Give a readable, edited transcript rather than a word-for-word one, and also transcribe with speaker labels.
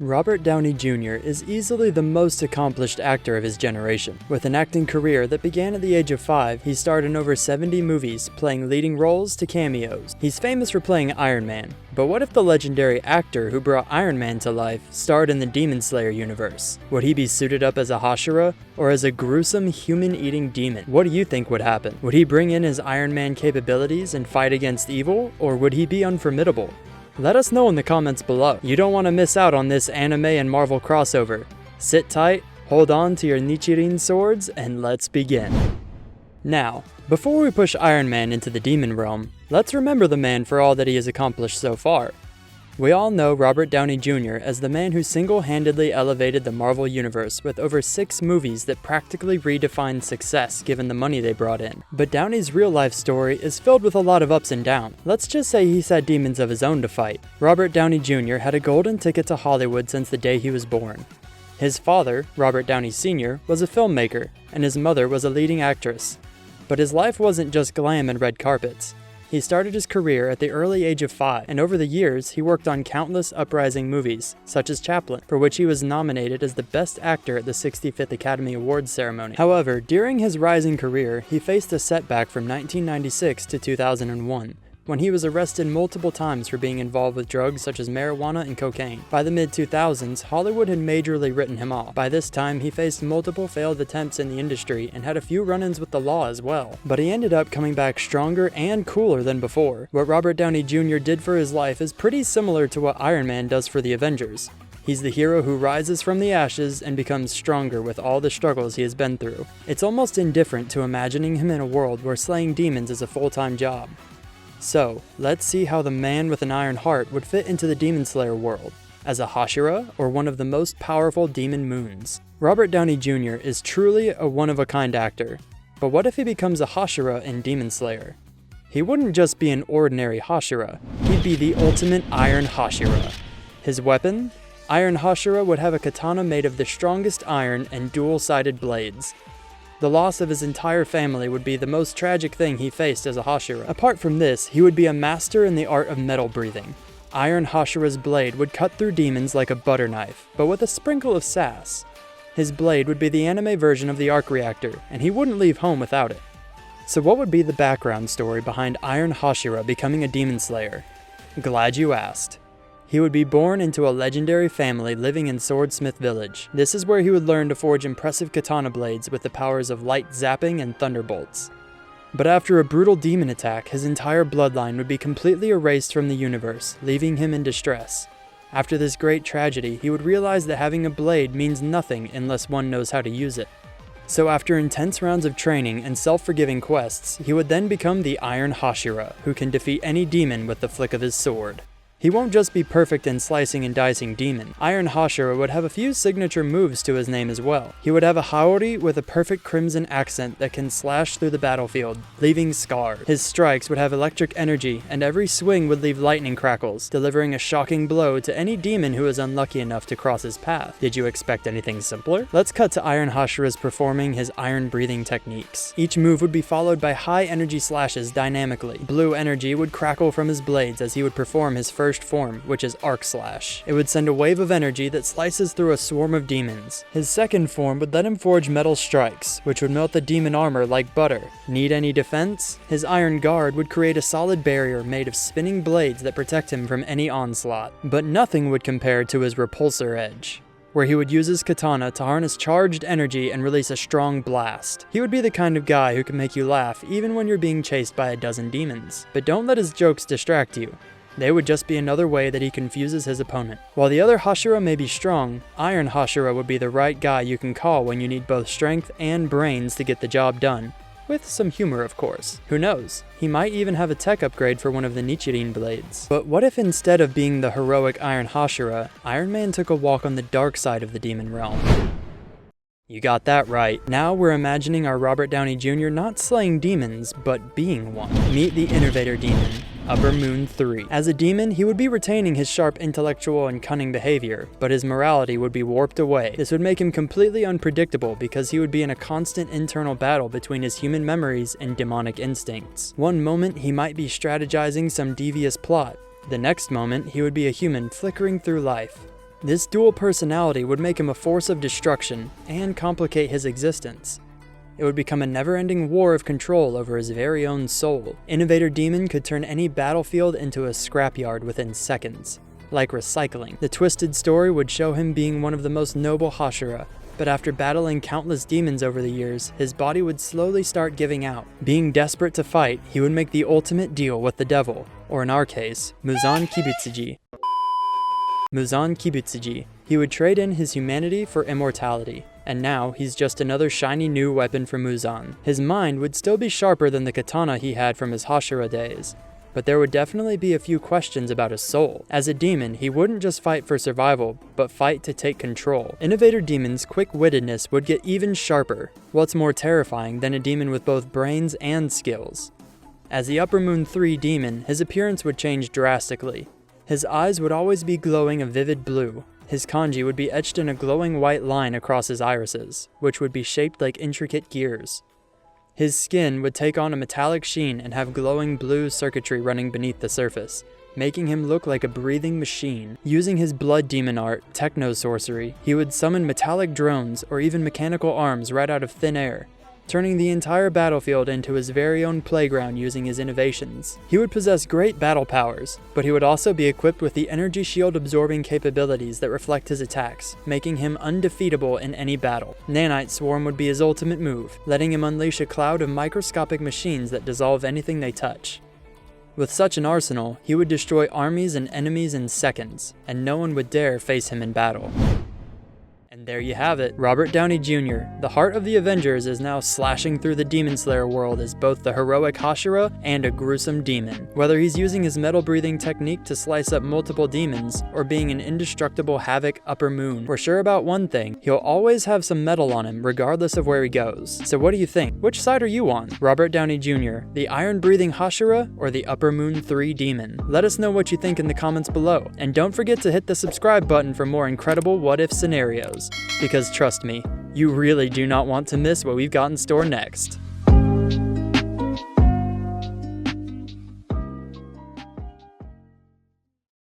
Speaker 1: Robert Downey Jr. is easily the most accomplished actor of his generation. With an acting career that began at the age of 5, he starred in over 70 movies, playing leading roles to cameos. He's famous for playing Iron Man, but what if the legendary actor who brought Iron Man to life starred in the Demon Slayer universe? Would he be suited up as a Hashira, or as a gruesome human-eating demon? What do you think would happen? Would he bring in his Iron Man capabilities and fight against evil, or would he be unformidable? Let us know in the comments below. You don't want to miss out on this anime and Marvel crossover. Sit tight, hold on to your Nichirin swords, and let's begin. Now, before we push Iron Man into the demon realm, let's remember the man for all that he has accomplished so far. We all know Robert Downey Jr. as the man who single-handedly elevated the Marvel Universe with over 6 movies that practically redefined success given the money they brought in. But Downey's real-life story is filled with a lot of ups and downs. Let's just say he's had demons of his own to fight. Robert Downey Jr. had a golden ticket to Hollywood since the day he was born. His father, Robert Downey Sr., was a filmmaker, and his mother was a leading actress. But his life wasn't just glam and red carpets. He started his career at the early age of 5, and over the years, he worked on countless uprising movies, such as Chaplin, for which he was nominated as the Best Actor at the 65th Academy Awards ceremony. However, during his rising career, he faced a setback from 1996 to 2001, when he was arrested multiple times for being involved with drugs such as marijuana and cocaine. By the mid-2000s, Hollywood had majorly written him off. By this time, he faced multiple failed attempts in the industry and had a few run-ins with the law as well. But he ended up coming back stronger and cooler than before. What Robert Downey Jr. did for his life is pretty similar to what Iron Man does for the Avengers. He's the hero who rises from the ashes and becomes stronger with all the struggles he has been through. It's almost indifferent to imagining him in a world where slaying demons is a full-time job. So, let's see how the man with an iron heart would fit into the Demon Slayer world, as a Hashira or one of the most powerful demon moons. Robert Downey Jr. is truly a one-of-a-kind actor, but what if he becomes a Hashira in Demon Slayer? He wouldn't just be an ordinary Hashira, he'd be the ultimate Iron Hashira. His weapon? Iron Hashira would have a katana made of the strongest iron and dual-sided blades. The loss of his entire family would be the most tragic thing he faced as a Hashira. Apart from this, he would be a master in the art of metal breathing. Iron Hashira's blade would cut through demons like a butter knife, but with a sprinkle of sass. His blade would be the anime version of the arc reactor, and he wouldn't leave home without it. So what would be the background story behind Iron Hashira becoming a demon slayer? Glad you asked. He would be born into a legendary family living in Swordsmith Village. This is where he would learn to forge impressive katana blades with the powers of light zapping and thunderbolts. But after a brutal demon attack, his entire bloodline would be completely erased from the universe, leaving him in distress. After this great tragedy, he would realize that having a blade means nothing unless one knows how to use it. So after intense rounds of training and self-forgiving quests, he would then become the Iron Hashira, who can defeat any demon with the flick of his sword. He won't just be perfect in slicing and dicing demon. Iron Hashira would have a few signature moves to his name as well. He would have a Haori with a perfect crimson accent that can slash through the battlefield, leaving scars. His strikes would have electric energy, and every swing would leave lightning crackles, delivering a shocking blow to any demon who is unlucky enough to cross his path. Did you expect anything simpler? Let's cut to Iron Hashira's performing his iron breathing techniques. Each move would be followed by high energy slashes dynamically. Blue energy would crackle from his blades as he would perform his first form, which is Arc Slash. It would send a wave of energy that slices through a swarm of demons. His second form would let him forge metal strikes, which would melt the demon armor like butter. Need any defense? His Iron Guard would create a solid barrier made of spinning blades that protect him from any onslaught. But nothing would compare to his Repulsor Edge, where he would use his katana to harness charged energy and release a strong blast. He would be the kind of guy who can make you laugh even when you're being chased by a dozen demons. But don't let his jokes distract you. They would just be another way that he confuses his opponent. While the other Hashira may be strong, Iron Hashira would be the right guy you can call when you need both strength and brains to get the job done. With some humor, of course. Who knows? He might even have a tech upgrade for one of the Nichirin blades. But what if instead of being the heroic Iron Hashira, Iron Man took a walk on the dark side of the demon realm? You got that right. Now we're imagining our Robert Downey Jr. not slaying demons, but being one. Meet the Innovator Demon, Upper Moon 3. As a demon, he would be retaining his sharp intellectual and cunning behavior, but his morality would be warped away. This would make him completely unpredictable because he would be in a constant internal battle between his human memories and demonic instincts. One moment, he might be strategizing some devious plot. The next moment, he would be a human flickering through life. This dual personality would make him a force of destruction and complicate his existence. It would become a never-ending war of control over his very own soul. Innovator Demon could turn any battlefield into a scrapyard within seconds. Like recycling. The twisted story would show him being one of the most noble Hashira, but after battling countless demons over the years, his body would slowly start giving out. Being desperate to fight, he would make the ultimate deal with the devil, or in our case, Muzan Kibutsuji. Muzan Kibutsuji. He would trade in his humanity for immortality, and now he's just another shiny new weapon for Muzan. His mind would still be sharper than the katana he had from his Hashira days, but there would definitely be a few questions about his soul. As a demon, he wouldn't just fight for survival, but fight to take control. Innovator Demon's quick-wittedness would get even sharper. What's more terrifying than a demon with both brains and skills? As the Upper Moon 3 demon, his appearance would change drastically. His eyes would always be glowing a vivid blue. His kanji would be etched in a glowing white line across his irises, which would be shaped like intricate gears. His skin would take on a metallic sheen and have glowing blue circuitry running beneath the surface, making him look like a breathing machine. Using his blood demon art, techno-sorcery, he would summon metallic drones or even mechanical arms right out of thin air, turning the entire battlefield into his very own playground using his innovations. He would possess great battle powers, but he would also be equipped with the energy shield absorbing capabilities that reflect his attacks, making him undefeatable in any battle. Nanite Swarm would be his ultimate move, letting him unleash a cloud of microscopic machines that dissolve anything they touch. With such an arsenal, he would destroy armies and enemies in seconds, and no one would dare face him in battle. And there you have it. Robert Downey Jr., the heart of the Avengers, is now slashing through the Demon Slayer world as both the heroic Hashira and a gruesome demon. Whether he's using his metal-breathing technique to slice up multiple demons, or being an indestructible Havoc Upper Moon, we're sure about one thing: he'll always have some metal on him, regardless of where he goes. So what do you think? Which side are you on? Robert Downey Jr., the iron-breathing Hashira, or the Upper Moon 3 demon? Let us know what you think in the comments below. And don't forget to hit the subscribe button for more incredible what-if scenarios. Because trust me, you really do not want to miss what we've got in store next.